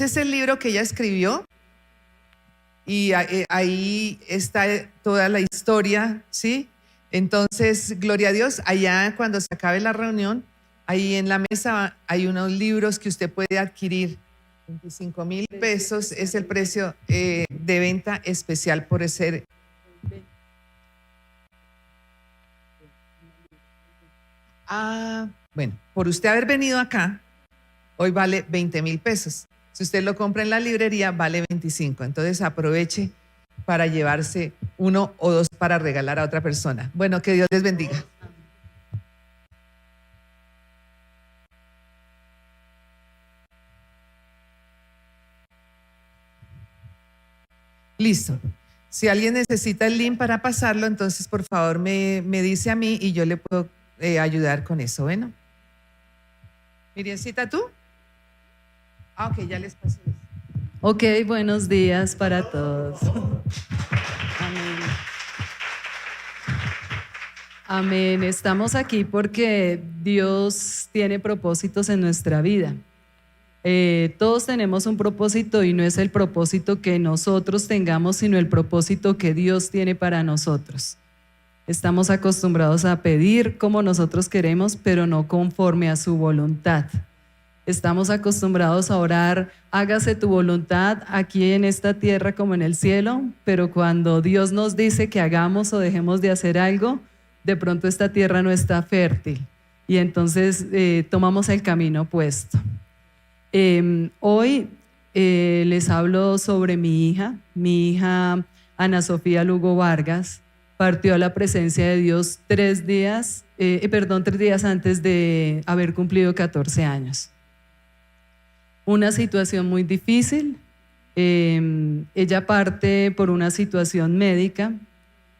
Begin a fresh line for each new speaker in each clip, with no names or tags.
Este es el libro que ella escribió y ahí está toda la historia, ¿sí? Entonces, gloria a Dios, allá cuando se acabe la reunión, ahí en la mesa hay unos libros que usted puede adquirir. 25,000 pesos es el precio de venta especial por ser. Bueno, por usted haber venido acá, hoy vale 20,000 pesos. Si usted lo compra en la librería, vale 25. Entonces aproveche para llevarse uno o dos para regalar a otra persona. Bueno, que Dios les bendiga. Listo. Si alguien necesita el link para pasarlo, entonces por favor me dice a mí y yo le puedo ayudar con eso. Bueno. Miriencita, ¿tú? Ok, ya les pasé.
Ok, buenos días para todos. Amén. Amén. Estamos aquí porque Dios tiene propósitos en nuestra vida. Todos tenemos un propósito y no es el propósito que nosotros tengamos, sino el propósito que Dios tiene para nosotros. Estamos acostumbrados a pedir como nosotros queremos, pero no conforme a su voluntad. Estamos acostumbrados a orar, hágase tu voluntad aquí en esta tierra como en el cielo, pero cuando Dios nos dice que hagamos o dejemos de hacer algo, de pronto esta tierra no está fértil y entonces tomamos el camino opuesto. Hoy les hablo sobre mi hija Ana Sofía Lugo Vargas. Partió a la presencia de Dios 3 días antes de haber cumplido 14 años. Una situación muy difícil. Ella parte por una situación médica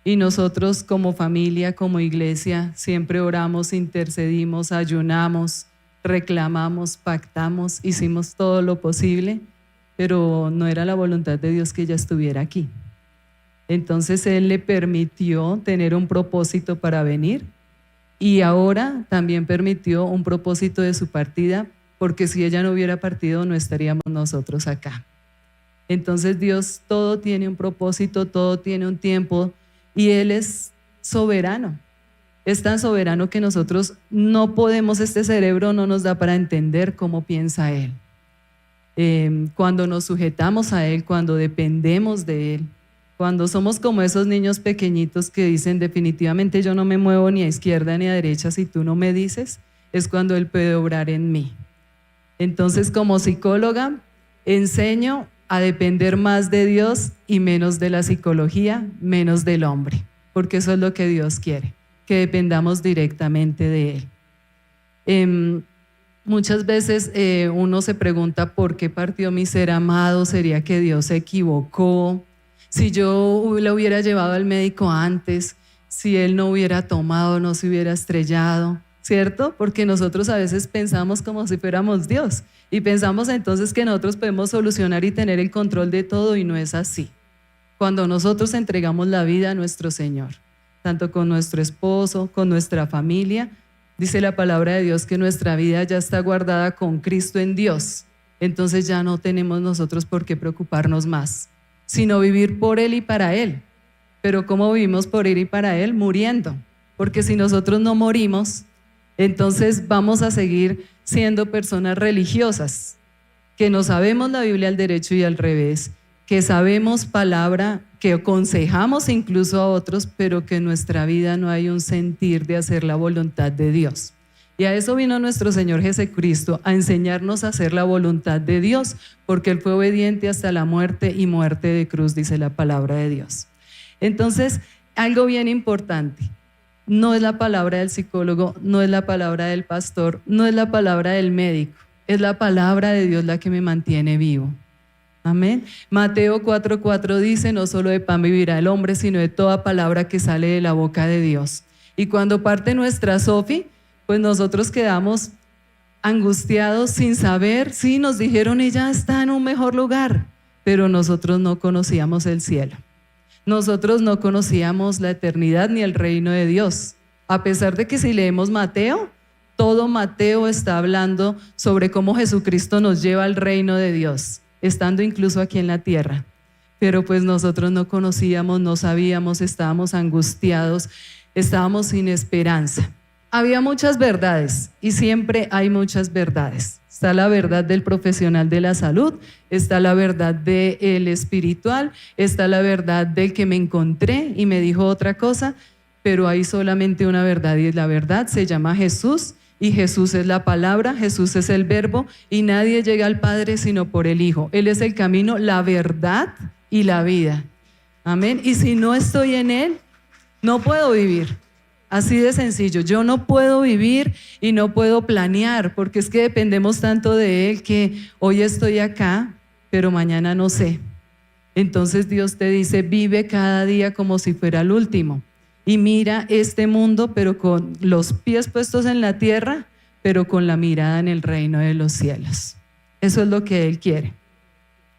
y nosotros como familia, como iglesia, siempre oramos, intercedimos, ayunamos, reclamamos, pactamos, hicimos todo lo posible, pero no era la voluntad de Dios que ella estuviera aquí. Entonces Él le permitió tener un propósito para venir y ahora también permitió un propósito de su partida, porque si ella no hubiera partido no estaríamos nosotros acá. Entonces Dios, todo tiene un propósito, todo tiene un tiempo y Él es soberano. Es tan soberano que nosotros no podemos, este cerebro no nos da para entender cómo piensa Él. Cuando nos sujetamos a Él, cuando dependemos de Él, cuando somos como esos niños pequeñitos que dicen definitivamente yo no me muevo ni a izquierda ni a derecha si tú no me dices, es cuando Él puede obrar en mí. Entonces, como psicóloga, enseño a depender más de Dios y menos de la psicología, menos del hombre, porque eso es lo que Dios quiere, que dependamos directamente de Él. Muchas veces uno se pregunta por qué partió mi ser amado, ¿sería que Dios se equivocó? Si yo le hubiera llevado al médico antes, si él no hubiera tomado, no se hubiera estrellado, ¿cierto? Porque nosotros a veces pensamos como si fuéramos Dios y pensamos entonces que nosotros podemos solucionar y tener el control de todo y no es así. Cuando nosotros entregamos la vida a nuestro Señor, tanto con nuestro esposo, con nuestra familia, dice la palabra de Dios que nuestra vida ya está guardada con Cristo en Dios, entonces ya no tenemos nosotros por qué preocuparnos más, sino vivir por Él y para Él. Pero ¿cómo vivimos por Él y para Él? Muriendo, porque si nosotros no morimos, entonces vamos a seguir siendo personas religiosas, que no sabemos la Biblia al derecho y al revés, que sabemos palabra, que aconsejamos incluso a otros, pero que en nuestra vida no hay un sentir de hacer la voluntad de Dios. Y a eso vino nuestro Señor Jesucristo, a enseñarnos a hacer la voluntad de Dios, porque Él fue obediente hasta la muerte y muerte de cruz, dice la palabra de Dios. Entonces, algo bien importante, no es la palabra del psicólogo, no es la palabra del pastor, no es la palabra del médico, es la palabra de Dios la que me mantiene vivo. Amén. Mateo 4:4 dice, no solo de pan vivirá el hombre, sino de toda palabra que sale de la boca de Dios. Y cuando parte nuestra Sofi, pues nosotros quedamos angustiados sin saber, sí, nos dijeron ella está en un mejor lugar, pero nosotros no conocíamos el cielo. Nosotros no conocíamos la eternidad ni el reino de Dios. A pesar de que si leemos Mateo, todo Mateo está hablando sobre cómo Jesucristo nos lleva al reino de Dios. estando incluso aquí en la tierra. Pero pues nosotros no conocíamos, no sabíamos, estábamos angustiados, estábamos sin esperanza. Había muchas verdades y siempre hay muchas verdades. Está la verdad del profesional de la salud, está la verdad del espiritual, está la verdad del que me encontré y me dijo otra cosa, pero hay solamente una verdad y la verdad se llama Jesús y Jesús es la palabra, Jesús es el verbo y nadie llega al Padre sino por el Hijo. Él es el camino, la verdad y la vida. Amén. Y si no estoy en Él, no puedo vivir. Así de sencillo, yo no puedo vivir y no puedo planear, porque es que dependemos tanto de Él que hoy estoy acá, pero mañana no sé. Entonces Dios te dice, vive cada día como si fuera el último. Y mira este mundo, pero con los pies puestos en la tierra, pero con la mirada en el reino de los cielos. Eso es lo que Él quiere.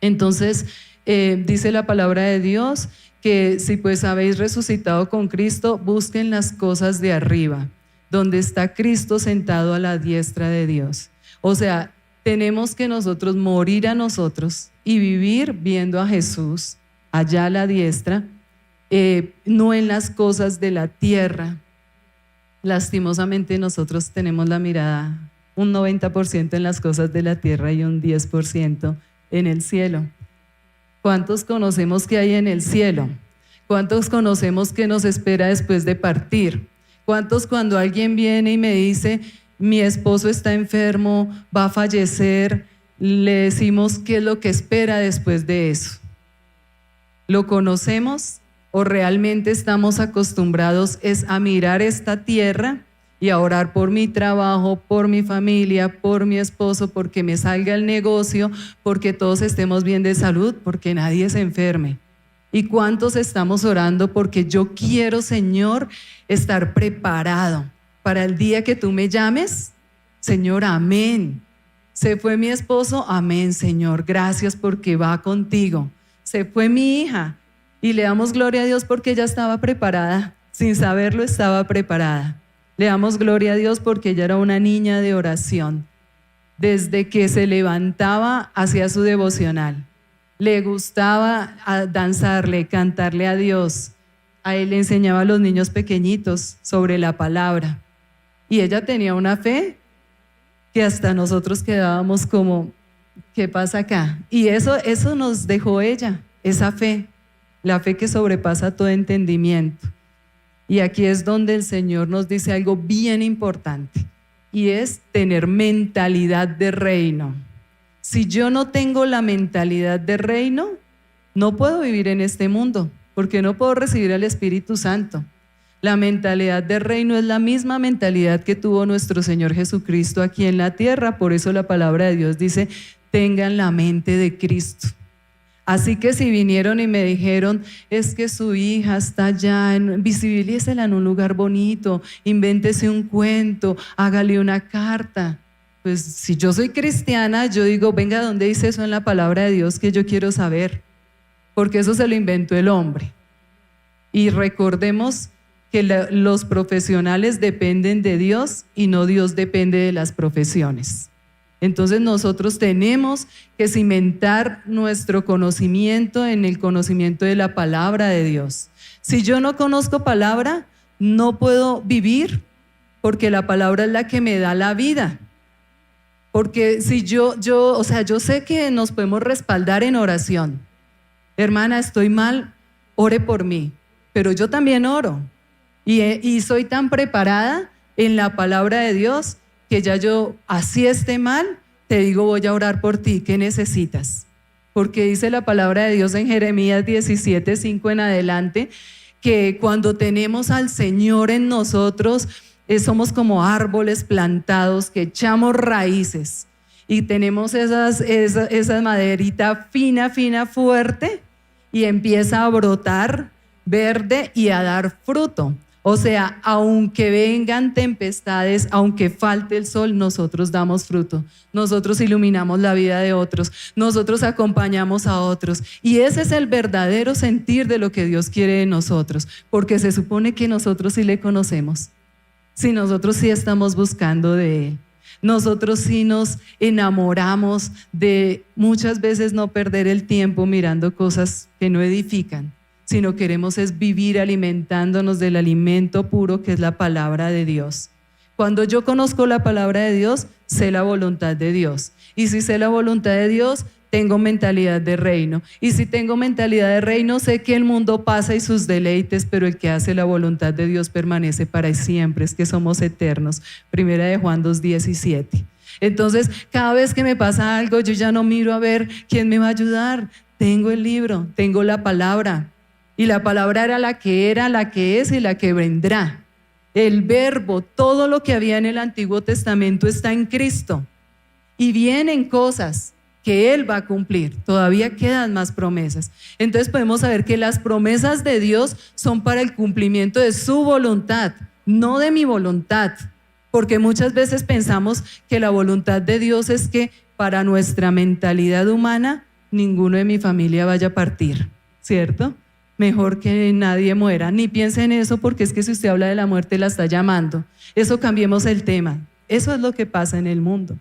Entonces, dice la palabra de Dios que si pues habéis resucitado con Cristo, busquen las cosas de arriba, donde está Cristo sentado a la diestra de Dios. O sea, tenemos que nosotros morir a nosotros y vivir viendo a Jesús allá a la diestra, no en las cosas de la tierra. Lastimosamente nosotros tenemos la mirada un 90% en las cosas de la tierra y un 10% en el cielo. ¿Cuántos conocemos que hay en el cielo? ¿Cuántos conocemos que nos espera después de partir? ¿Cuántos cuando alguien viene y me dice, mi esposo está enfermo, va a fallecer, le decimos qué es lo que espera después de eso? ¿Lo conocemos o realmente estamos acostumbrados es a mirar esta tierra y a orar por mi trabajo, por mi familia, por mi esposo, porque me salga el negocio, porque todos estemos bien de salud, porque nadie se enferme? ¿Y cuántos estamos orando porque yo quiero, Señor, estar preparado para el día que tú me llames? Señor, amén. Se fue mi esposo, amén, Señor, gracias porque va contigo. Se fue mi hija y le damos gloria a Dios porque ella estaba preparada, sin saberlo estaba preparada. Le damos gloria a Dios porque ella era una niña de oración. Desde que se levantaba hacía su devocional. Le gustaba danzarle, cantarle a Dios. A él le enseñaba a los niños pequeñitos sobre la palabra. Y ella tenía una fe que hasta nosotros quedábamos como, ¿qué pasa acá? Y eso nos dejó ella, esa fe, la fe que sobrepasa todo entendimiento. Y aquí es donde el Señor nos dice algo bien importante, y es tener mentalidad de reino. Si yo no tengo la mentalidad de reino, no puedo vivir en este mundo, porque no puedo recibir al Espíritu Santo. La mentalidad de reino es la misma mentalidad que tuvo nuestro Señor Jesucristo aquí en la tierra. Por eso la palabra de Dios dice, tengan la mente de Cristo. Así que si vinieron y me dijeron, es que su hija está allá, visibilícela en un lugar bonito, invéntese un cuento, hágale una carta. Pues si yo soy cristiana, yo digo, venga, ¿dónde dice eso en la palabra de Dios que yo quiero saber? Porque eso se lo inventó el hombre. Y recordemos que los profesionales dependen de Dios y no Dios depende de las profesiones. Entonces nosotros tenemos que cimentar nuestro conocimiento en el conocimiento de la palabra de Dios. Si yo no conozco palabra, no puedo vivir, porque la palabra es la que me da la vida. Porque si yo sé que nos podemos respaldar en oración. Hermana, estoy mal, ore por mí, pero yo también oro. Y soy tan preparada en la palabra de Dios que ya yo, así esté mal, te digo, voy a orar por ti, ¿qué necesitas? Porque dice la palabra de Dios en Jeremías 17:5 en adelante, que cuando tenemos al Señor en nosotros, somos como árboles plantados que echamos raíces y tenemos esa maderita fina, fuerte, y empieza a brotar verde y a dar fruto. O sea, aunque vengan tempestades, aunque falte el sol, nosotros damos fruto. Nosotros iluminamos la vida de otros. Nosotros acompañamos a otros. Y ese es el verdadero sentir de lo que Dios quiere de nosotros. Porque se supone que nosotros sí le conocemos. Si nosotros sí estamos buscando de Él. Nosotros sí nos enamoramos de muchas veces no perder el tiempo mirando cosas que no edifican, sino queremos es vivir alimentándonos del alimento puro que es la palabra de Dios. Cuando yo conozco la palabra de Dios, sé la voluntad de Dios. Y si sé la voluntad de Dios, tengo mentalidad de reino. Y si tengo mentalidad de reino, sé que el mundo pasa y sus deleites, pero el que hace la voluntad de Dios permanece para siempre, es que somos eternos. Primera de Juan 2:17. Entonces, cada vez que me pasa algo, yo ya no miro a ver quién me va a ayudar. Tengo el libro, tengo la palabra. Y la palabra era, la que es y la que vendrá. El verbo, todo lo que había en el Antiguo Testamento está en Cristo. Y vienen cosas que Él va a cumplir. Todavía quedan más promesas. Entonces podemos saber que las promesas de Dios son para el cumplimiento de su voluntad, no de mi voluntad. Porque muchas veces pensamos que la voluntad de Dios es que para nuestra mentalidad humana ninguno de mi familia vaya a partir, ¿cierto? Mejor que nadie muera. Ni piense en eso, porque es que si usted habla de la muerte la está llamando. Eso, cambiemos el tema. Eso es lo que pasa en el mundo.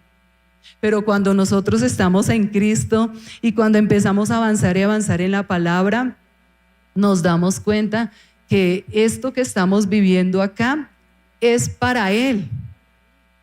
Pero cuando nosotros estamos en Cristo y cuando empezamos a avanzar y avanzar en la palabra, nos damos cuenta que esto que estamos viviendo acá es para Él,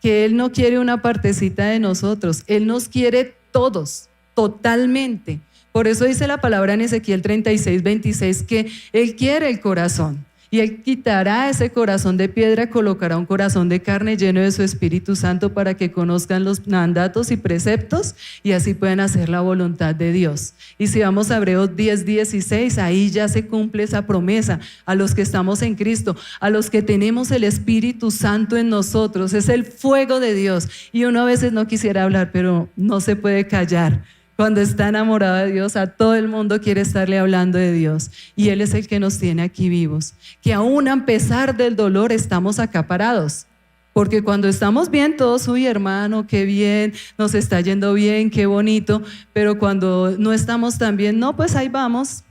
que Él no quiere una partecita de nosotros, Él nos quiere todos, totalmente. Por eso dice la palabra en Ezequiel 36:26 que Él quiere el corazón y Él quitará ese corazón de piedra, colocará un corazón de carne lleno de su Espíritu Santo para que conozcan los mandatos y preceptos y así puedan hacer la voluntad de Dios. Y si vamos a Hebreos 10:16, ahí ya se cumple esa promesa a los que estamos en Cristo, a los que tenemos el Espíritu Santo en nosotros, es el fuego de Dios. Y uno a veces no quisiera hablar, pero no se puede callar. Cuando está enamorado de Dios, a todo el mundo quiere estarle hablando de Dios. Y Él es el que nos tiene aquí vivos. Que aún a pesar del dolor estamos acá parados. Porque cuando estamos bien, todos, uy, hermano, qué bien, nos está yendo bien, qué bonito. Pero cuando no estamos tan bien, no, pues ahí vamos.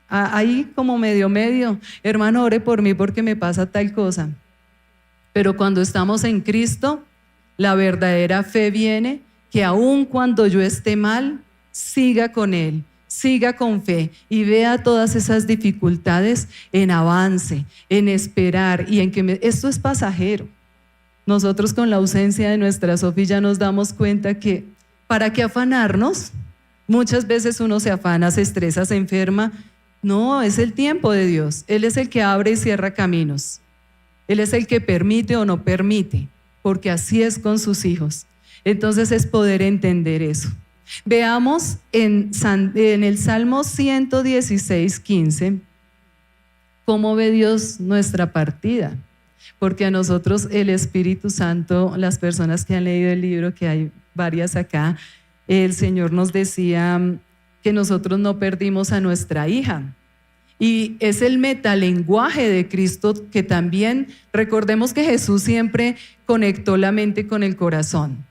Ahí como medio. Hermano, ore por mí porque me pasa tal cosa. Pero cuando estamos en Cristo, la verdadera fe viene, que aun cuando yo esté mal, siga con Él, siga con fe y vea todas esas dificultades en avance, en esperar y en que esto es pasajero. Nosotros con la ausencia de nuestra Sofía ya nos damos cuenta que ¿para qué afanarnos? Muchas veces uno se afana, se estresa, se enferma. No, es el tiempo de Dios. Él es el que abre y cierra caminos. Él es el que permite o no permite, porque así es con sus hijos. Entonces es poder entender eso. Veamos en el Salmo 116:15 cómo ve Dios nuestra partida. Porque a nosotros el Espíritu Santo, las personas que han leído el libro, que hay varias acá, el Señor nos decía que nosotros no perdimos a nuestra hija. Y es el metalenguaje de Cristo que también, recordemos que Jesús siempre conectó la mente con el corazón.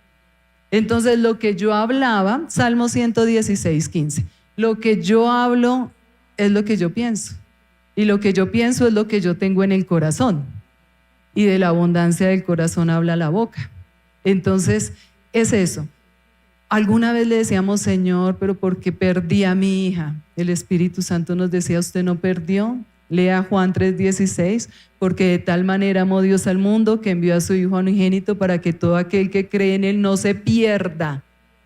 Entonces lo que yo hablaba, Salmo 116:15, lo que yo hablo es lo que yo pienso. Y lo que yo pienso es lo que yo tengo en el corazón. Y de la abundancia del corazón habla la boca. Entonces es eso. Alguna vez le decíamos, Señor, pero ¿por qué perdí a mi hija? El Espíritu Santo nos decía, usted no perdió. Lea Juan 3:16, porque de tal manera amó Dios al mundo que envió a su Hijo unigénito para que todo aquel que cree en Él no se pierda,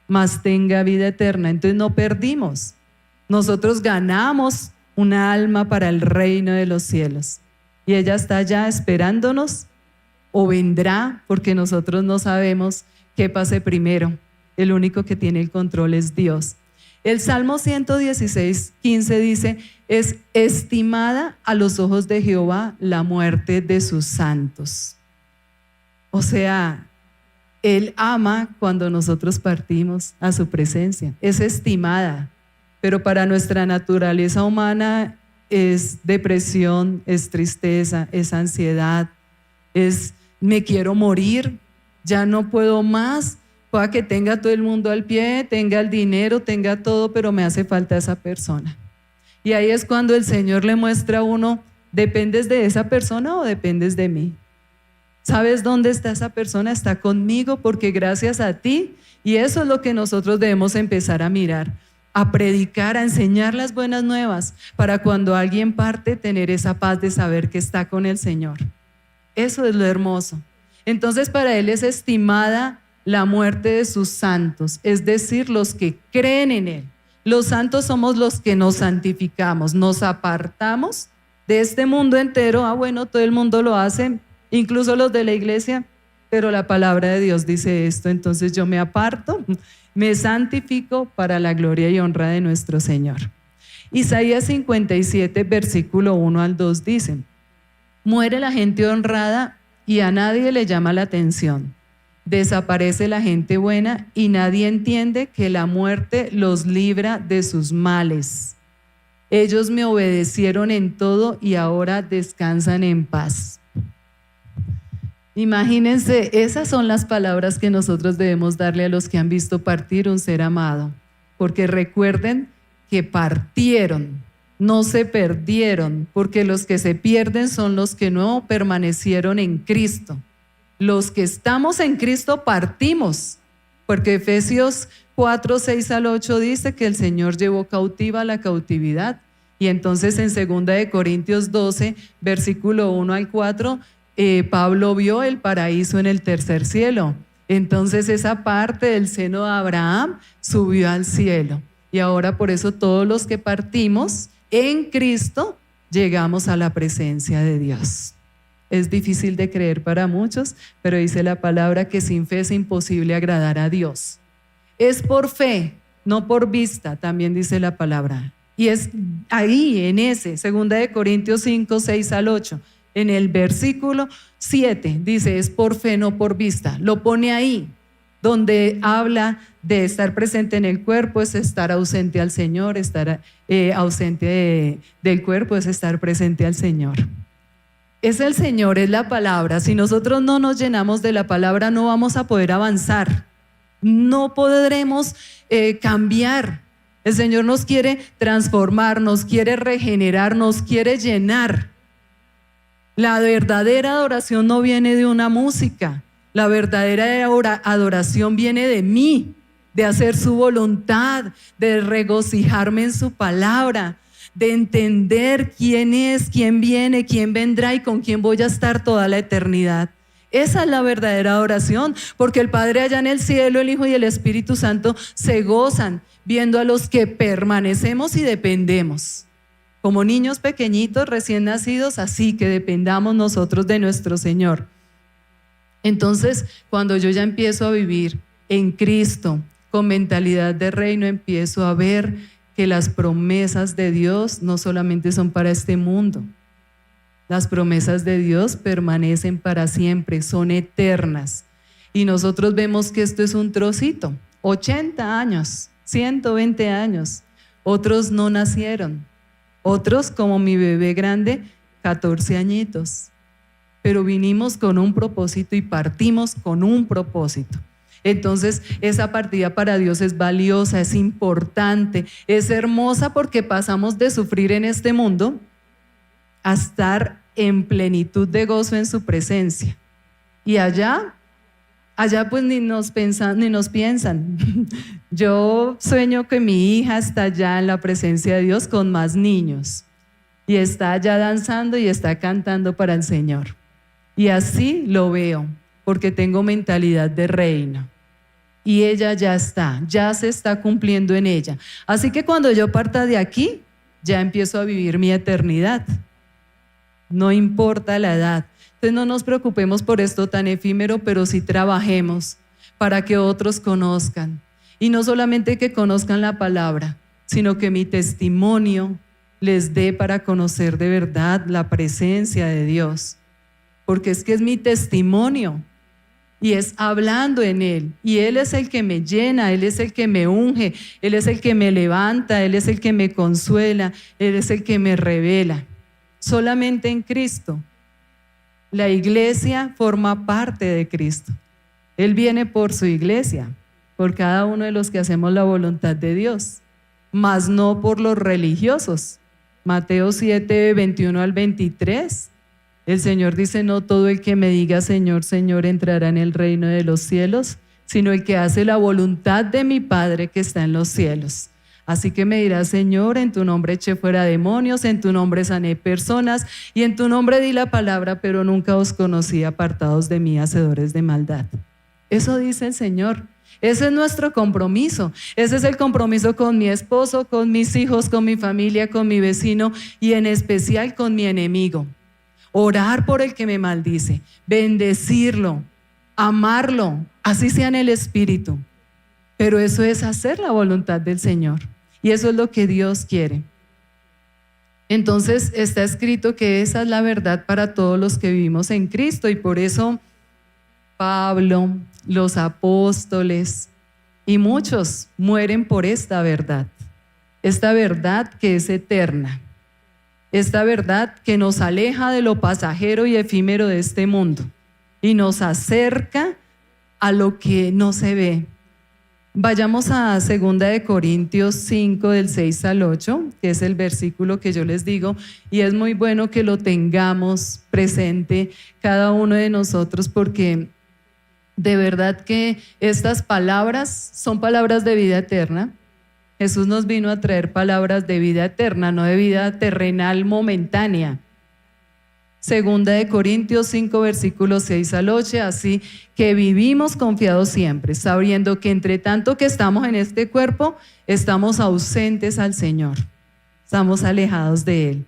mas tenga vida eterna. Entonces no perdimos. Nosotros ganamos una alma para el reino de los cielos. Y ella está allá esperándonos o vendrá, porque nosotros no sabemos qué pase primero. El único que tiene el control es Dios. El Salmo 116:15 dice, es estimada a los ojos de Jehová la muerte de sus santos. O sea, Él ama cuando nosotros partimos a su presencia. Es estimada, pero para nuestra naturaleza humana es depresión, es tristeza, es ansiedad, es me quiero morir, ya no puedo más. Pueda que tenga todo el mundo al pie, tenga el dinero, tenga todo, pero me hace falta esa persona. Y ahí es cuando el Señor le muestra a uno, ¿dependes de esa persona o dependes de mí? ¿Sabes dónde está esa persona? Está conmigo porque gracias a ti. Y eso es lo que nosotros debemos empezar a mirar, a predicar, a enseñar las buenas nuevas, para cuando alguien parte tener esa paz de saber que está con el Señor. Eso es lo hermoso. Entonces para Él es estimada la muerte de sus santos, es decir, los que creen en Él. Los santos somos los que nos santificamos, nos apartamos de este mundo entero. Bueno, todo el mundo lo hace, incluso los de la iglesia, pero la palabra de Dios dice esto, entonces yo me aparto, me santifico para la gloria y honra de nuestro Señor. Isaías 57, versículo 1 al 2 dice: muere la gente honrada y a nadie le llama la atención. Desaparece la gente buena y nadie entiende que la muerte los libra de sus males. Ellos me obedecieron en todo y ahora descansan en paz. Imagínense, esas son las palabras que nosotros debemos darle a los que han visto partir un ser amado, porque recuerden que partieron, no se perdieron, porque los que se pierden son los que no permanecieron en Cristo. Los que estamos en Cristo partimos, porque Efesios 4, 6 al 8 dice que el Señor llevó cautiva la cautividad. Y entonces en 2 Corintios 12, versículo 1 al 4, Pablo vio el paraíso en el tercer cielo. Entonces esa parte del seno de Abraham subió al cielo. Y ahora por eso todos los que partimos en Cristo llegamos a la presencia de Dios. Es difícil de creer para muchos, pero dice la palabra que sin fe es imposible agradar a Dios. Es por fe, no por vista, también dice la palabra. Y es ahí, en ese, 2 Corintios 5, 6 al 8, en el versículo 7, dice, es por fe, no por vista. Lo pone ahí, donde habla de estar presente en el cuerpo, es estar ausente al Señor, estar ausente del cuerpo, es estar presente al Señor. Es el Señor, es la palabra. Si nosotros no nos llenamos de la palabra, no vamos a poder avanzar, no podremos cambiar. El Señor nos quiere transformar, nos quiere regenerar, nos quiere llenar. La verdadera adoración no viene de una música, la verdadera adoración viene de mí, de hacer su voluntad, de regocijarme en su palabra, de entender quién es, quién viene, quién vendrá y con quién voy a estar toda la eternidad. Esa es la verdadera adoración, porque el Padre allá en el cielo, el Hijo y el Espíritu Santo se gozan viendo a los que permanecemos y dependemos. Como niños pequeñitos recién nacidos, así que dependamos nosotros de nuestro Señor. Entonces, cuando yo ya empiezo a vivir en Cristo, con mentalidad de reino, empiezo a ver que las promesas de Dios no solamente son para este mundo. Las promesas de Dios permanecen para siempre, son eternas. Y nosotros vemos que esto es un trocito, 80 años, 120 años. Otros no nacieron. Otros, como mi bebé grande, 14 añitos. Pero vinimos con un propósito y partimos con un propósito. Entonces, esa partida para Dios es valiosa, es importante, es hermosa porque pasamos de sufrir en este mundo a estar en plenitud de gozo en su presencia. Y allá pues ni nos piensan. Yo sueño que mi hija está allá en la presencia de Dios con más niños y está allá danzando y está cantando para el Señor. Y así lo veo, porque tengo mentalidad de reino. Y ella ya se está cumpliendo en ella. Así que cuando yo parta de aquí, ya empiezo a vivir mi eternidad. No importa la edad. Entonces no nos preocupemos por esto tan efímero, pero sí trabajemos para que otros conozcan. Y no solamente que conozcan la palabra, sino que mi testimonio les dé para conocer de verdad la presencia de Dios. Porque es que es mi testimonio y es hablando en Él. Y Él es el que me llena, Él es el que me unge, Él es el que me levanta, Él es el que me consuela, Él es el que me revela. Solamente en Cristo. La iglesia forma parte de Cristo. Él viene por su iglesia, por cada uno de los que hacemos la voluntad de Dios, mas no por los religiosos. Mateo 7, 21 al 23 El Señor dice, no todo el que me diga Señor, Señor entrará en el reino de los cielos, sino el que hace la voluntad de mi Padre que está en los cielos. Así que me dirás, Señor, en tu nombre eché fuera demonios, en tu nombre sané personas y en tu nombre di la palabra, pero nunca os conocí, apartados de mí, hacedores de maldad. Eso dice el Señor. Ese es nuestro compromiso. Ese es el compromiso con mi esposo, con mis hijos, con mi familia, con mi vecino y en especial con mi enemigo. Orar por el que me maldice, bendecirlo, amarlo, así sea en el espíritu. Pero eso es hacer la voluntad del Señor. Y eso es lo que Dios quiere. Entonces está escrito que esa es la verdad para todos los que vivimos en Cristo y por eso Pablo, los apóstoles y muchos mueren por esta verdad que es eterna, esta verdad que nos aleja de lo pasajero y efímero de este mundo y nos acerca a lo que no se ve. Vayamos a 2 de Corintios 5 del 6 al 8, que es el versículo que yo les digo, y es muy bueno que lo tengamos presente cada uno de nosotros porque de verdad que estas palabras son palabras de vida eterna. Jesús nos vino a traer palabras de vida eterna, no de vida terrenal momentánea. 2 de Corintios 5, versículos 6 al 8, así que vivimos confiados siempre, sabiendo que entre tanto que estamos en este cuerpo, estamos ausentes al Señor, estamos alejados de Él,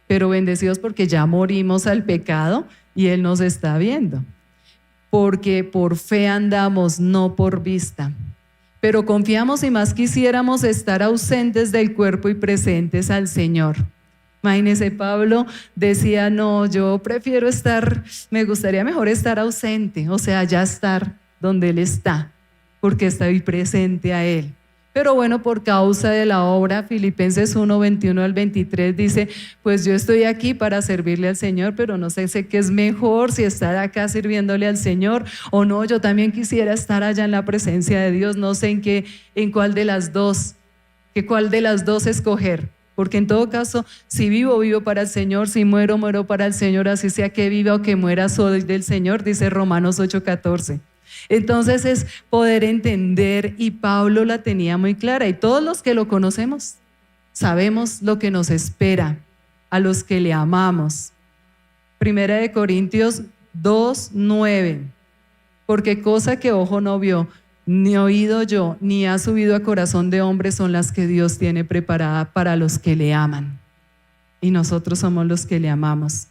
pero bendecidos porque ya morimos al pecado y Él nos está viendo, porque por fe andamos, no por vista, pero confiamos y más quisiéramos estar ausentes del cuerpo y presentes al Señor. Imagínese, Pablo decía, no, yo prefiero me gustaría mejor estar ausente, o sea, ya estar donde Él está, porque estoy presente a Él. Pero bueno, por causa de la obra, Filipenses 1, 21 al 23 dice, pues yo estoy aquí para servirle al Señor, pero no sé qué es mejor, si estar acá sirviéndole al Señor o no, yo también quisiera estar allá en la presencia de Dios, no sé en cuál de las dos escoger. Porque en todo caso, si vivo, vivo para el Señor, si muero, muero para el Señor, así sea que viva o que muera, soy del Señor, dice Romanos 8:14. Entonces es poder entender, y Pablo la tenía muy clara, y todos los que lo conocemos sabemos lo que nos espera a los que le amamos. 1 de Corintios 2:9, porque cosa que ojo no vio, ni oído yo, ni ha subido a corazón de hombre son las que Dios tiene preparada para los que le aman. Y nosotros somos los que le amamos.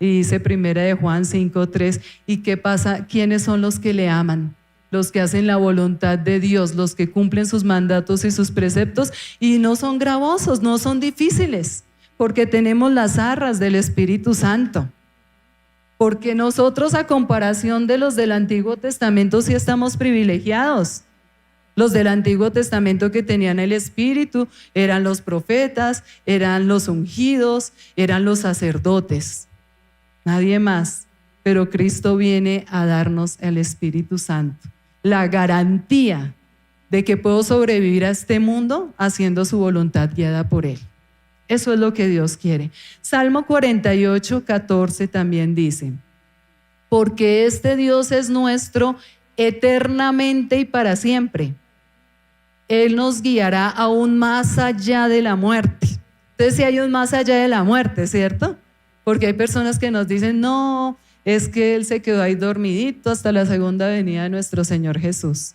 Y dice 1 de Juan 5:3, ¿y qué pasa? ¿Quiénes son los que le aman? Los que hacen la voluntad de Dios, los que cumplen sus mandatos y sus preceptos, y no son gravosos, no son difíciles, porque tenemos las arras del Espíritu Santo. Porque nosotros, a comparación de los del Antiguo Testamento, sí estamos privilegiados. Los del Antiguo Testamento que tenían el Espíritu eran los profetas, eran los ungidos, eran los sacerdotes. Nadie más. Pero Cristo viene a darnos el Espíritu Santo. La garantía de que puedo sobrevivir a este mundo haciendo su voluntad guiada por Él. Eso es lo que Dios quiere. Salmo 48:14 también dice, porque este Dios es nuestro eternamente y para siempre. Él nos guiará aún más allá de la muerte. Entonces sí hay un más allá de la muerte, ¿cierto? Porque hay personas que nos dicen, no, es que Él se quedó ahí dormidito hasta la segunda venida de nuestro Señor Jesús.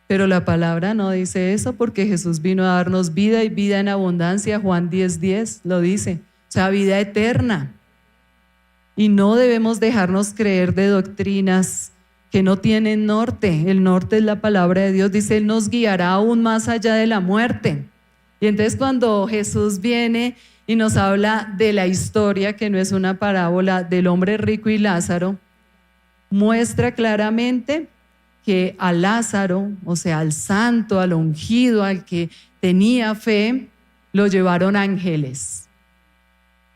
Pero la palabra no dice eso, porque Jesús vino a darnos vida y vida en abundancia. Juan 10:10 lo dice, o sea, vida eterna. Y no debemos dejarnos creer de doctrinas que no tienen norte. El norte es la palabra de Dios. Dice, Él nos guiará aún más allá de la muerte. Y entonces cuando Jesús viene y nos habla de la historia, que no es una parábola, del hombre rico y Lázaro, muestra claramente que a Lázaro, o sea, al santo, al ungido, al que tenía fe, lo llevaron ángeles.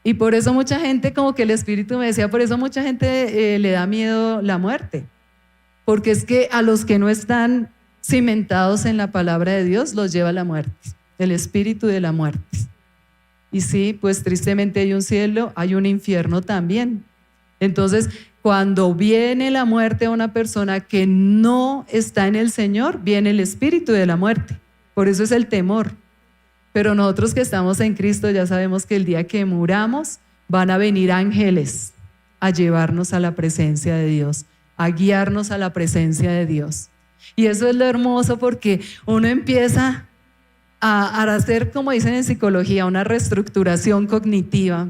Y por eso mucha gente, como que el Espíritu me decía, por eso mucha gente le da miedo la muerte. Porque es que a los que no están cimentados en la palabra de Dios, los lleva la muerte, el espíritu de la muerte. Y sí, pues tristemente hay un cielo, hay un infierno también. Entonces, cuando viene la muerte a una persona que no está en el Señor, viene el espíritu de la muerte. Por eso es el temor. Pero nosotros que estamos en Cristo ya sabemos que el día que muramos van a venir ángeles a llevarnos a la presencia de Dios, a guiarnos a la presencia de Dios. Y eso es lo hermoso, porque uno empieza a hacer, como dicen en psicología, una reestructuración cognitiva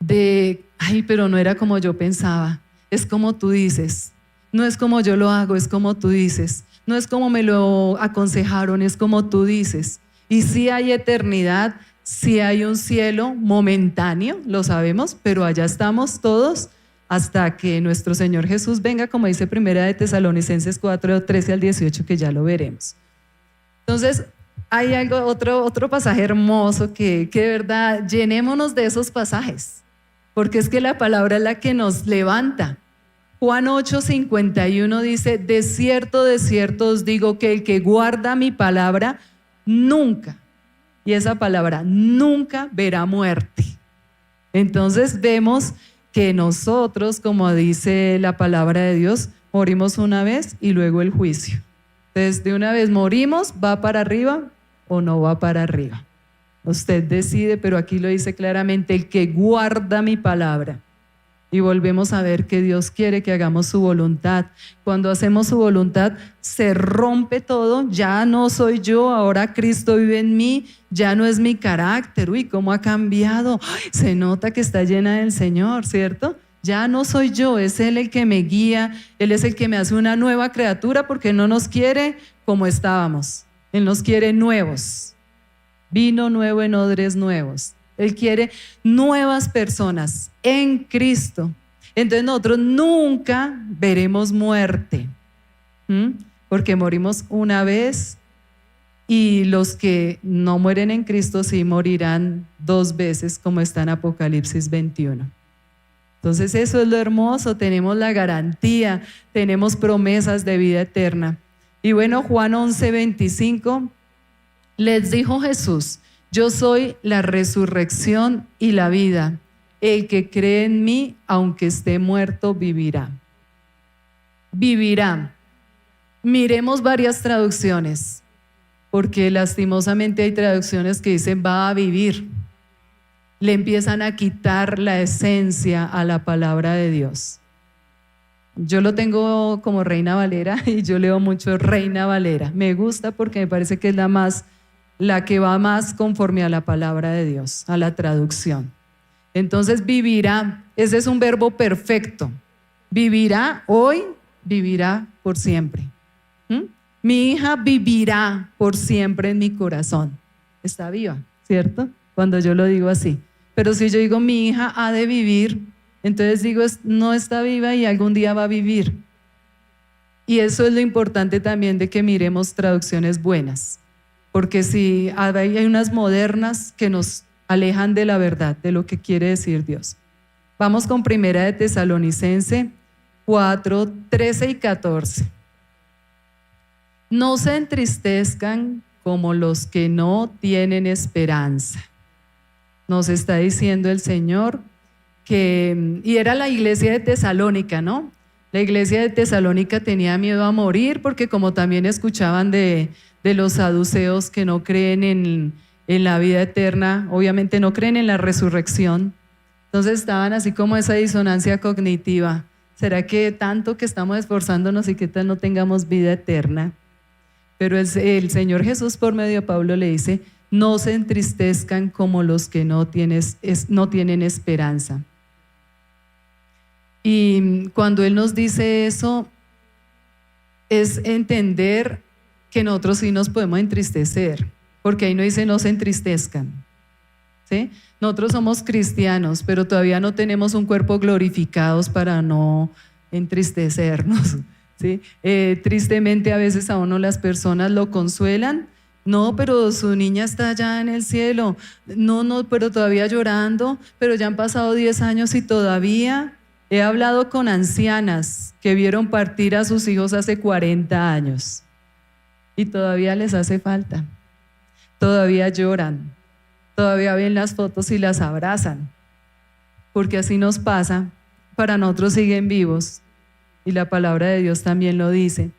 de, ay, pero no era como yo pensaba, es como tú dices, no es como yo lo hago, es como tú dices, no es como me lo aconsejaron, es como tú dices. Y sí hay eternidad, sí hay un cielo momentáneo, lo sabemos, pero allá estamos todos hasta que nuestro Señor Jesús venga, como dice Primera de Tesalonicenses 4, 13 al 18, que ya lo veremos. Entonces, hay otro pasaje hermoso que de verdad, llenémonos de esos pasajes, porque es que la palabra es la que nos levanta. Juan 8:51 dice: de cierto os digo que el que guarda mi palabra nunca, y esa palabra nunca verá muerte. Entonces vemos que nosotros, como dice la palabra de Dios, morimos una vez y luego el juicio. Entonces, de una vez morimos, ¿va para arriba o no va para arriba? Usted decide, pero aquí lo dice claramente: el que guarda mi palabra. Y volvemos a ver que Dios quiere que hagamos su voluntad. Cuando hacemos su voluntad, se rompe todo. Ya no soy yo, ahora Cristo vive en mí. Ya no es mi carácter. Uy, ¿cómo ha cambiado? Ay, se nota que está llena del Señor, ¿cierto? Ya no soy yo, es Él el que me guía. Él es el que me hace una nueva criatura, porque no nos quiere como estábamos. Él nos quiere nuevos. Vino nuevo en odres nuevos. Él quiere nuevas personas en Cristo. Entonces nosotros nunca veremos muerte, porque morimos una vez, y los que no mueren en Cristo sí morirán 2 veces, como está en Apocalipsis 21. Entonces eso es lo hermoso, tenemos la garantía, tenemos promesas de vida eterna. Y bueno, Juan 11:25, les dijo Jesús: yo soy la resurrección y la vida. El que cree en mí, aunque esté muerto, vivirá. Vivirá. Miremos varias traducciones, porque lastimosamente hay traducciones que dicen va a vivir. Le empiezan a quitar la esencia a la palabra de Dios. Yo lo tengo como Reina Valera y yo leo mucho Reina Valera. Me gusta porque me parece que es la que va más conforme a la palabra de Dios, a la traducción. Entonces, vivirá, ese es un verbo perfecto. Vivirá hoy, vivirá por siempre. Mi hija vivirá por siempre en mi corazón. Está viva, ¿cierto? Cuando yo lo digo así. Pero si yo digo mi hija ha de vivir, entonces digo no está viva y algún día va a vivir. Y eso es lo importante también de que miremos traducciones buenas. Porque si hay unas modernas que nos alejan de la verdad, de lo que quiere decir Dios. Vamos con Primera de Tesalonicenses 4, 13 y 14. No se entristezcan como los que no tienen esperanza. Nos está diciendo el Señor que, y era la iglesia de Tesalónica, ¿no? La iglesia de Tesalónica tenía miedo a morir, porque como también escuchaban de los saduceos que no creen en la vida eterna, obviamente no creen en la resurrección. Entonces estaban así como esa disonancia cognitiva. ¿Será que tanto que estamos esforzándonos y que tal no tengamos vida eterna? Pero el Señor Jesús, por medio de Pablo, le dice: no se entristezcan como los que no tienen esperanza. Y cuando Él nos dice eso, es entender que nosotros sí nos podemos entristecer, porque ahí no dice no se entristezcan, ¿sí? Nosotros somos cristianos, pero todavía no tenemos un cuerpo glorificados para no entristecernos, ¿sí? Tristemente a veces a uno las personas lo consuelan: no, pero su niña está allá en el cielo, no, pero todavía llorando, pero ya han pasado 10 años y todavía. He hablado con ancianas que vieron partir a sus hijos hace 40 años y todavía les hace falta, todavía lloran, todavía ven las fotos y las abrazan. porque así nos pasa, para nosotros siguen vivos, y la palabra de Dios también lo dice.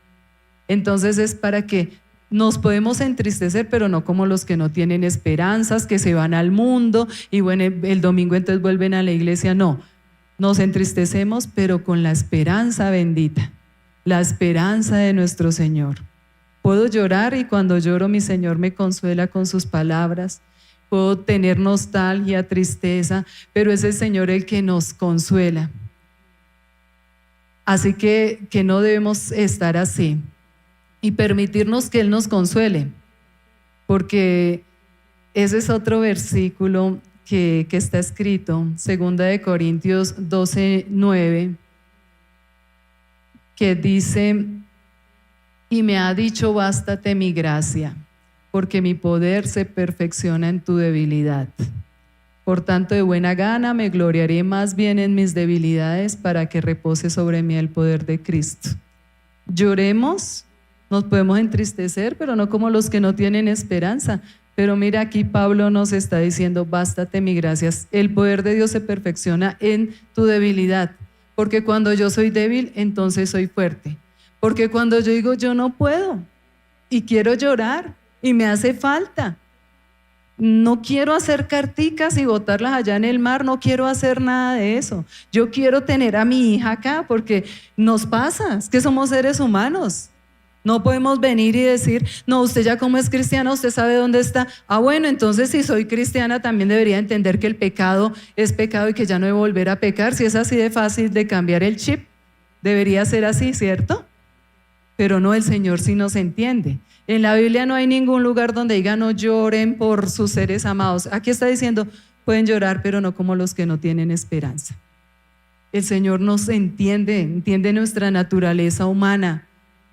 Entonces es para que nos podemos entristecer, pero no como los que no tienen esperanzas, que se van al mundo y bueno, el domingo entonces vuelven a la iglesia. No, nos entristecemos, pero con la esperanza bendita, la esperanza de nuestro Señor. Puedo llorar y cuando lloro mi Señor me consuela con sus palabras. Puedo tener nostalgia, tristeza, pero es el Señor el que nos consuela. Así que no debemos estar así y permitirnos que Él nos consuele, porque ese es otro versículo que está escrito, 2 Corintios 12:9, que dice: y me ha dicho, bástate mi gracia, porque mi poder se perfecciona en tu debilidad. Por tanto, de buena gana me gloriaré más bien en mis debilidades, para que repose sobre mí el poder de Cristo. Lloremos, nos podemos entristecer, pero no como los que no tienen esperanza. Pero mira, aquí Pablo nos está diciendo: bástate mi gracia. El poder de Dios se perfecciona en tu debilidad, porque cuando yo soy débil, entonces soy fuerte. Porque cuando yo digo yo no puedo y quiero llorar y me hace falta, no quiero hacer carticas y botarlas allá en el mar, no quiero hacer nada de eso. Yo quiero tener a mi hija acá, porque nos pasa, es que somos seres humanos. No podemos venir y decir: no, usted ya como es cristiana, usted sabe dónde está. Ah, bueno, entonces si soy cristiana también debería entender que el pecado es pecado y que ya no debo volver a pecar. Si es así de fácil de cambiar el chip, debería ser así, ¿cierto? Pero no, el Señor sí nos entiende. En la Biblia no hay ningún lugar donde diga no lloren por sus seres amados. Aquí está diciendo: pueden llorar, pero no como los que no tienen esperanza. El Señor nos entiende, entiende nuestra naturaleza humana.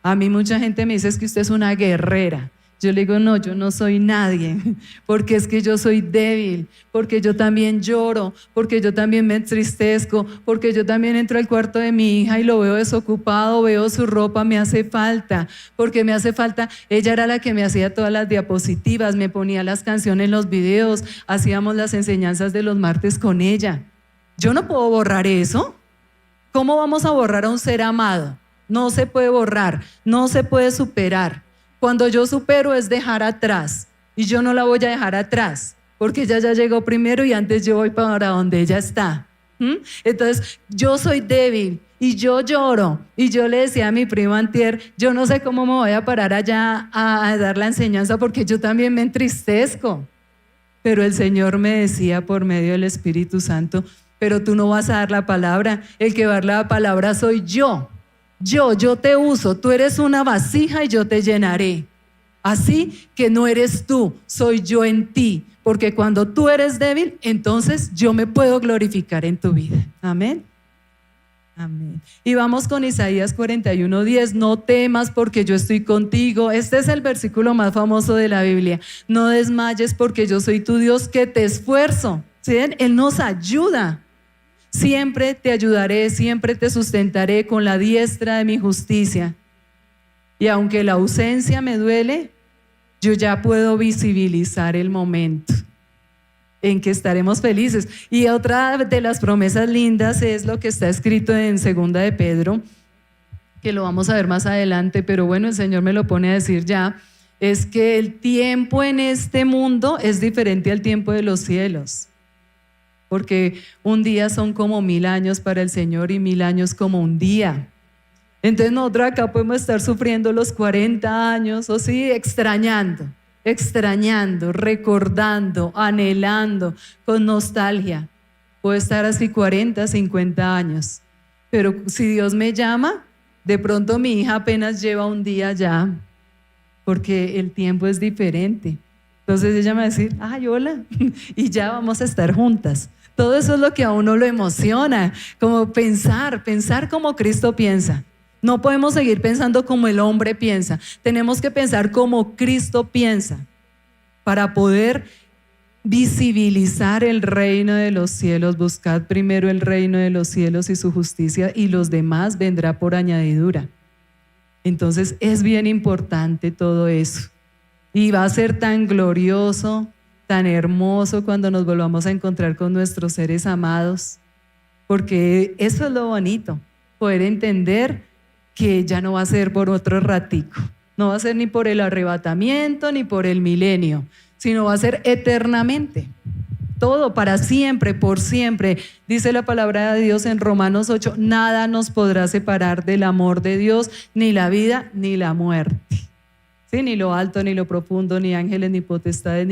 A mí mucha gente me dice: es que usted es una guerrera. Yo le digo: no, yo no soy nadie, porque es que yo soy débil, porque yo también lloro, porque yo también me entristezco, porque yo también entro al cuarto de mi hija y lo veo desocupado, veo su ropa, me hace falta, porque me hace falta. Ella era la que me hacía todas las diapositivas, me ponía las canciones, los videos, hacíamos las enseñanzas de los martes con ella. Yo no puedo borrar eso. ¿Cómo vamos a borrar a un ser amado? No se puede borrar, no se puede superar. Cuando yo supero es dejar atrás, y yo no la voy a dejar atrás, porque ella ya llegó primero y antes yo voy para donde ella está. Entonces yo soy débil y yo lloro, y yo le decía a mi primo antier: yo no sé cómo me voy a parar allá a dar la enseñanza, porque yo también me entristezco. Pero el Señor me decía por medio del Espíritu Santo: pero tú no vas a dar la palabra, el que va a dar la palabra soy yo. Yo te uso, tú eres una vasija y yo te llenaré. Así que no eres tú, soy yo en ti, porque cuando tú eres débil, entonces yo me puedo glorificar en tu vida. Amén. Amén. Y vamos con Isaías 41:10. No temas, porque yo estoy contigo. Este es el versículo más famoso de la Biblia. No desmayes, porque yo soy tu Dios, que te esfuerzo. ¿Sí? Él nos ayuda. Siempre te ayudaré, siempre te sustentaré con la diestra de mi justicia. Y aunque la ausencia me duele, yo ya puedo visibilizar el momento en que estaremos felices. Y otra de las promesas lindas es lo que está escrito en 2 de Pedro, que lo vamos a ver más adelante, pero bueno, el Señor me lo pone a decir ya, es que el tiempo en este mundo es diferente al tiempo de los cielos. Porque un día son como 1000 años para el Señor y 1000 años como un día. Entonces nosotros acá podemos estar sufriendo los 40 años, o sí, extrañando, recordando, anhelando, con nostalgia. Puedo estar así 40, 50 años. Pero si Dios me llama, de pronto mi hija apenas lleva un día ya, porque el tiempo es diferente. Entonces ella me va a decir: ay, hola, y ya vamos a estar juntas. Todo eso es lo que a uno lo emociona, como pensar como Cristo piensa. No podemos seguir pensando como el hombre piensa, tenemos que pensar como Cristo piensa, para poder visibilizar el reino de los cielos. Buscad primero el reino de los cielos y su justicia, y los demás vendrá por añadidura. Entonces es bien importante todo eso, y va a ser tan glorioso, tan hermoso cuando nos volvamos a encontrar con nuestros seres amados. porque eso es lo bonito, poder entender que ya no va a ser por otro ratico, no va a ser ni por el arrebatamiento ni por el milenio, sino va a ser eternamente. Todo para siempre, por siempre. Dice la palabra de Dios en Romanos 8, nada nos podrá separar del amor de Dios, ni la vida ni la muerte. ¿Sí? Ni lo alto, ni lo profundo, ni ángeles, ni potestades,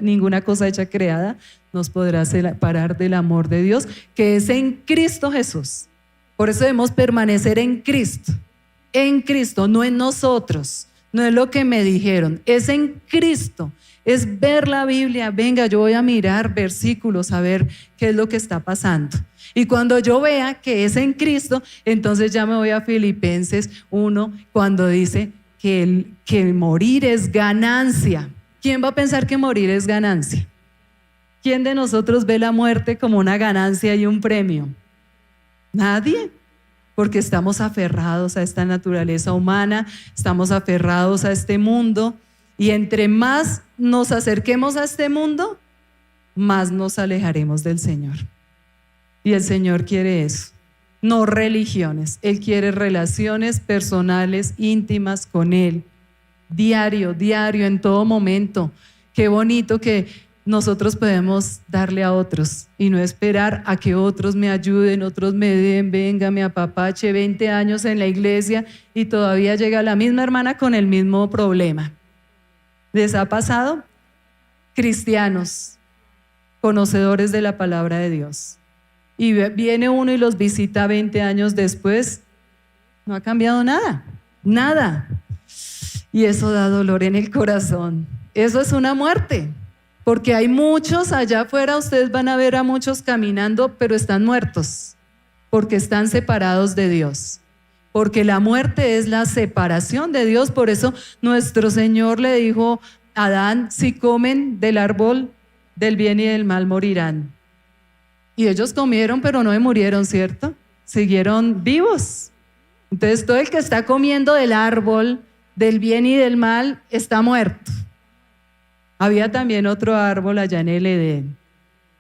ninguna cosa hecha creada nos podrá separar del amor de Dios, que es en Cristo Jesús. Por eso debemos permanecer en Cristo, no en nosotros, no es lo que me dijeron, es en Cristo. Es ver la Biblia, venga, yo voy a mirar versículos, a ver qué es lo que está pasando. Y cuando yo vea que es en Cristo, entonces ya me voy a Filipenses 1, cuando dice que morir es ganancia. ¿Quién va a pensar que morir es ganancia? ¿Quién de nosotros ve la muerte como una ganancia y un premio? Nadie. Porque estamos aferrados a esta naturaleza humana, estamos aferrados a este mundo. Y entre más nos acerquemos a este mundo, más nos alejaremos del Señor. Y el Señor quiere eso, no religiones. Él quiere relaciones personales, íntimas con Él, diario, en todo momento. Qué bonito que nosotros podemos darle a otros y no esperar a que otros me ayuden, otros me den, venga, me apapache, 20 años en la iglesia y todavía llega la misma hermana con el mismo problema. ¿Les ha pasado? Cristianos, conocedores de la palabra de Dios. Y viene uno y los visita 20 años después, no ha cambiado nada, nada. Y eso da dolor en el corazón. Eso es una muerte, porque hay muchos allá afuera, ustedes van a ver a muchos caminando, pero están muertos, porque están separados de Dios. Porque la muerte es la separación de Dios. Por eso nuestro Señor le dijo a Adán, si comen del árbol del bien y del mal morirán. Y ellos comieron, pero no murieron, ¿cierto? Siguieron vivos. Entonces todo el que está comiendo del árbol del bien y del mal está muerto. Había también otro árbol allá en el Edén,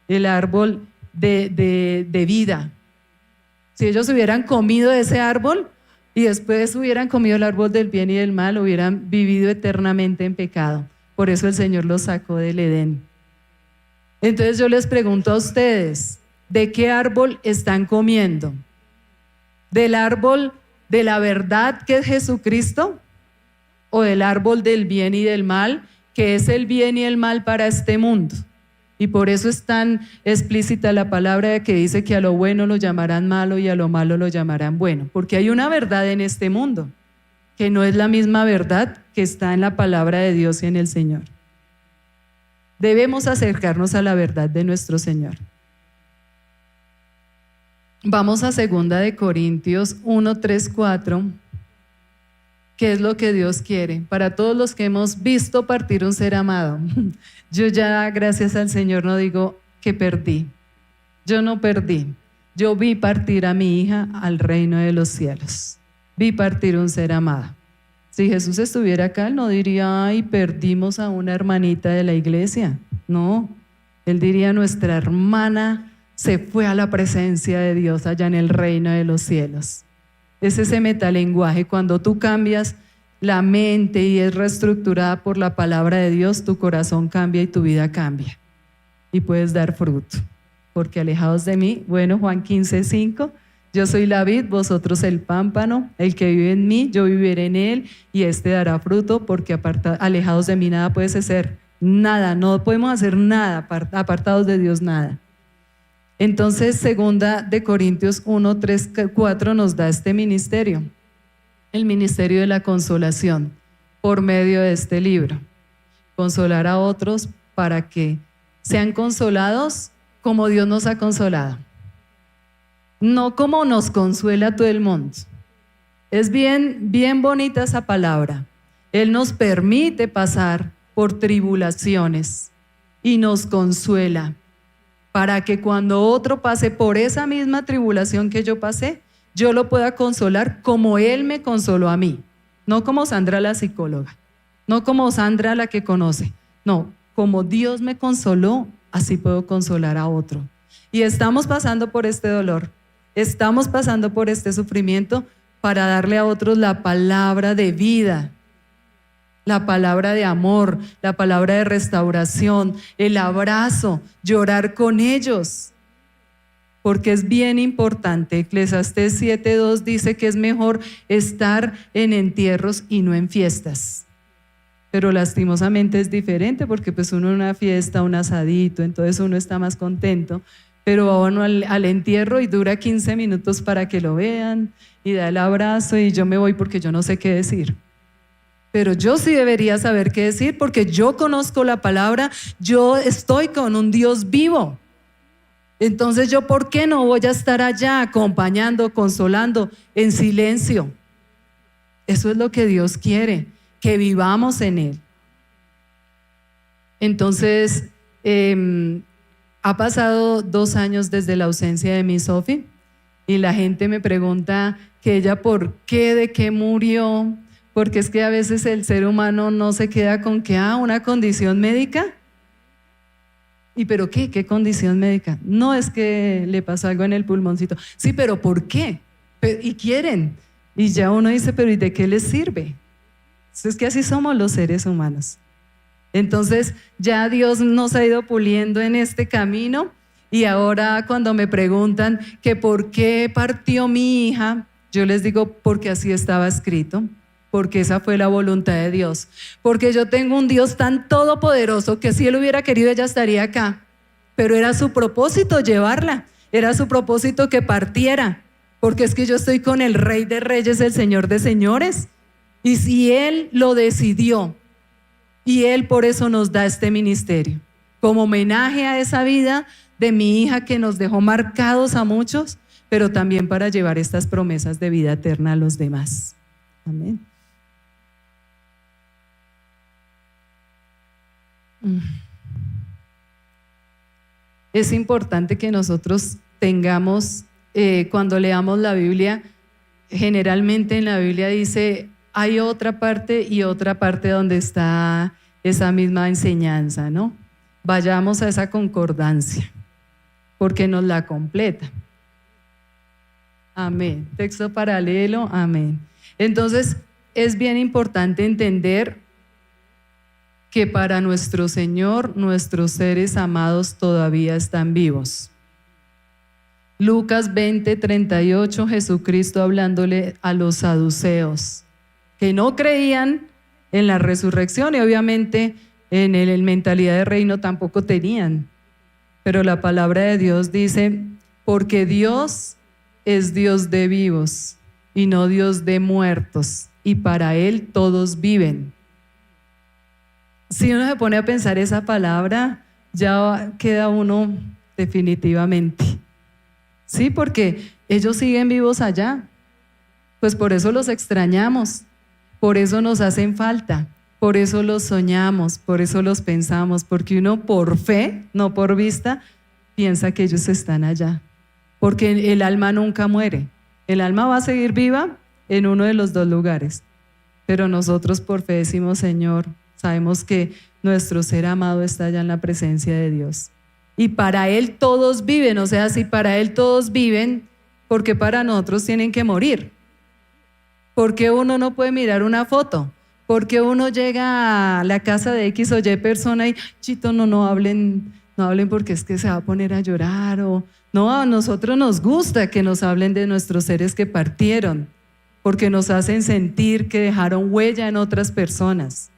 el árbol de vida. Si ellos hubieran comido de ese árbol, y después hubieran comido el árbol del bien y del mal, hubieran vivido eternamente en pecado. Por eso el Señor los sacó del Edén. Entonces yo les pregunto a ustedes, ¿de qué árbol están comiendo? ¿Del árbol de la verdad, que es Jesucristo? ¿O del árbol del bien y del mal, que es el bien y el mal para este mundo? Y por eso es tan explícita la palabra que dice que a lo bueno lo llamarán malo y a lo malo lo llamarán bueno, porque hay una verdad en este mundo que no es la misma verdad que está en la palabra de Dios y en el Señor. Debemos acercarnos a la verdad de nuestro Señor. Vamos a 2 Corintios 1, 3, 4. ¿Qué es lo que Dios quiere? Para todos los que hemos visto partir un ser amado. Yo ya, gracias al Señor, no digo que perdí. Yo no perdí. Yo vi partir a mi hija al reino de los cielos. Vi partir un ser amado. Si Jesús estuviera acá, Él no diría, ay, perdimos a una hermanita de la iglesia. No, Él diría, nuestra hermana se fue a la presencia de Dios allá en el reino de los cielos. Es ese metalenguaje, cuando tú cambias la mente y es reestructurada por la palabra de Dios, tu corazón cambia y tu vida cambia y puedes dar fruto, porque alejados de mí, bueno, Juan 15:5, yo soy la vid, vosotros el pámpano, el que vive en mí, yo viviré en él y éste dará fruto, porque alejados de mí nada puede ser, nada, no podemos hacer nada, apartados de Dios nada. Entonces 2 Corintios 1, 3, 4 nos da este ministerio, el ministerio de la consolación, por medio de este libro. Consolar a otros para que sean consolados como Dios nos ha consolado. No como nos consuela todo el mundo. Es bien bonita esa palabra. Él nos permite pasar por tribulaciones y nos consuela, para que cuando otro pase por esa misma tribulación que yo pasé, yo lo pueda consolar como Él me consoló a mí. No como Sandra la psicóloga, no como Sandra la que conoce, no, como Dios me consoló, así puedo consolar a otro. Y estamos pasando por este dolor, estamos pasando por este sufrimiento para darle a otros la palabra de vida, la palabra de amor, la palabra de restauración, el abrazo, llorar con ellos. Porque es bien importante. Eclesiastés 7:2 dice que es mejor estar en entierros y no en fiestas. Pero lastimosamente es diferente porque pues uno en una fiesta, un asadito, entonces uno está más contento. Pero va uno al entierro y dura 15 minutos para que lo vean y da el abrazo y yo me voy porque yo no sé qué decir. Pero yo sí debería saber qué decir porque yo conozco la palabra, yo estoy con un Dios vivo. Entonces yo, ¿por qué no voy a estar allá acompañando, consolando en silencio? Eso es lo que Dios quiere, que vivamos en Él. Entonces, ha pasado 2 años desde la ausencia de mi Sofi y la gente me pregunta que ella por qué, de qué murió, porque es que a veces el ser humano no se queda con que, una condición médica. ¿Y pero qué? ¿Qué condición médica? No, es que le pasó algo en el pulmoncito. Sí, pero ¿por qué? Y quieren. Y ya uno dice, pero ¿y de qué les sirve? Es que así somos los seres humanos. Entonces ya Dios nos ha ido puliendo en este camino y ahora cuando me preguntan que por qué partió mi hija, yo les digo porque así estaba escrito. Porque esa fue la voluntad de Dios. Porque yo tengo un Dios tan todopoderoso que si Él hubiera querido ella estaría acá. Pero era su propósito llevarla, era su propósito que partiera. Porque es que yo estoy con el Rey de Reyes, el Señor de Señores. Y si Él lo decidió, y Él por eso nos da este ministerio, como homenaje a esa vida de mi hija que nos dejó marcados a muchos, pero también para llevar estas promesas de vida eterna a los demás. Amén. Es importante que nosotros tengamos, cuando leamos la Biblia, generalmente en la Biblia dice, hay otra parte y otra parte donde está esa misma enseñanza, ¿no? Vayamos a esa concordancia, porque nos la completa. Amén. Texto paralelo, amén. Entonces, es bien importante entender que para nuestro Señor, nuestros seres amados todavía están vivos. Lucas 20:38, Jesucristo hablándole a los saduceos, que no creían en la resurrección y obviamente en el mentalidad de reino tampoco tenían. Pero la palabra de Dios dice, porque Dios es Dios de vivos y no Dios de muertos, y para Él todos viven. Si uno se pone a pensar esa palabra, ya queda uno definitivamente. Sí, porque ellos siguen vivos allá. Pues por eso los extrañamos, por eso nos hacen falta, por eso los soñamos, por eso los pensamos, porque uno por fe, no por vista, piensa que ellos están allá. Porque el alma nunca muere. El alma va a seguir viva en uno de los dos lugares. Pero nosotros por fe decimos, Señor, sabemos que nuestro ser amado está allá en la presencia de Dios. Y para Él todos viven, o sea, si para Él todos viven, ¿por qué para nosotros tienen que morir? ¿Por qué uno no puede mirar una foto? ¿Por qué uno llega a la casa de X o Y persona y, chito, no hablen porque es que se va a poner a llorar? O no, a nosotros nos gusta que nos hablen de nuestros seres que partieron, porque nos hacen sentir que dejaron huella en otras personas.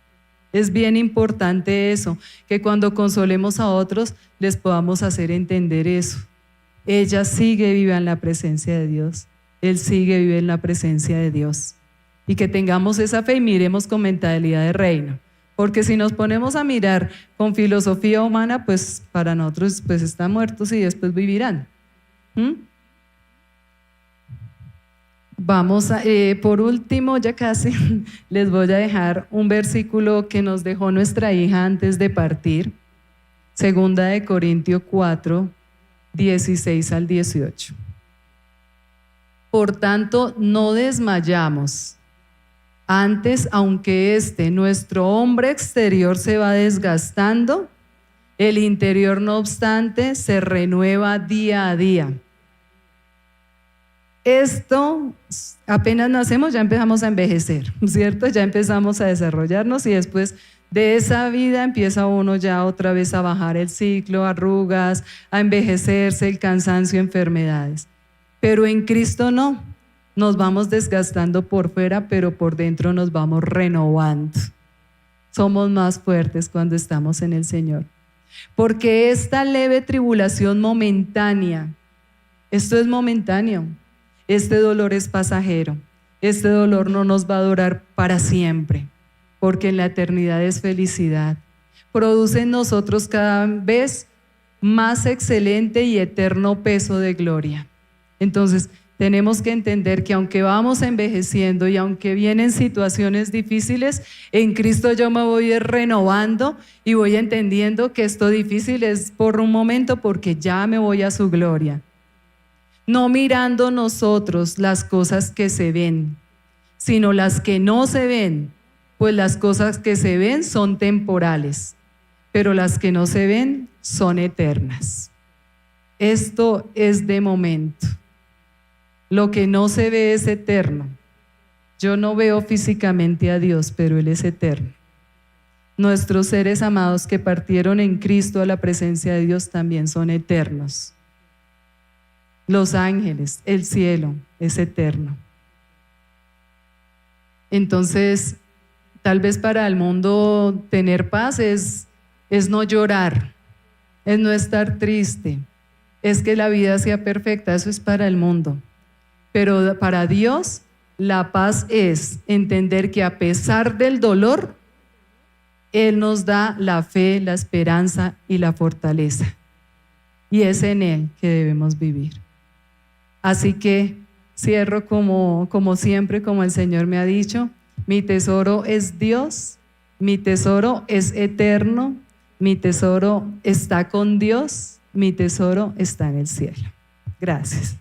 Es bien importante eso, que cuando consolemos a otros les podamos hacer entender eso. Ella sigue viva en la presencia de Dios, él sigue vive en la presencia de Dios. Y que tengamos esa fe y miremos con mentalidad de reino. Porque si nos ponemos a mirar con filosofía humana, pues para nosotros pues están muertos y después vivirán. Vamos a, por último, ya casi, les voy a dejar un versículo que nos dejó nuestra hija antes de partir. 2 Corintios 4, 16 al 18. Por tanto, no desmayamos. Antes, aunque nuestro hombre exterior se va desgastando, El interior, no obstante, se renueva día a día. Esto, apenas nacemos, ya empezamos a envejecer, ¿cierto? Ya empezamos a desarrollarnos y después de esa vida empieza uno ya otra vez a bajar el ciclo, arrugas, a envejecerse, el cansancio, enfermedades. Pero en Cristo no, nos vamos desgastando por fuera, pero por dentro nos vamos renovando. Somos más fuertes cuando estamos en el Señor. Porque esta leve tribulación momentánea, esto es momentáneo, este dolor es pasajero, este dolor no nos va a durar para siempre, porque en la eternidad es felicidad. Produce en nosotros cada vez más excelente y eterno peso de gloria. Entonces, tenemos que entender que aunque vamos envejeciendo y aunque vienen situaciones difíciles, en Cristo yo me voy renovando y voy entendiendo que esto difícil es por un momento porque ya me voy a su gloria. No mirando nosotros las cosas que se ven, sino las que no se ven, pues las cosas que se ven son temporales, pero las que no se ven son eternas. Esto es de momento. Lo que no se ve es eterno. Yo no veo físicamente a Dios, pero Él es eterno. Nuestros seres amados que partieron en Cristo a la presencia de Dios también son eternos. Los ángeles, el cielo es eterno. Entonces, tal vez para el mundo tener paz es no llorar, es no estar triste, es que la vida sea perfecta, eso es para el mundo. Pero para Dios, la paz es entender que a pesar del dolor, Él nos da la fe, la esperanza y la fortaleza. Y es en Él que debemos vivir. Así que cierro como siempre, como el Señor me ha dicho, mi tesoro es Dios, mi tesoro es eterno, mi tesoro está con Dios, mi tesoro está en el cielo. Gracias.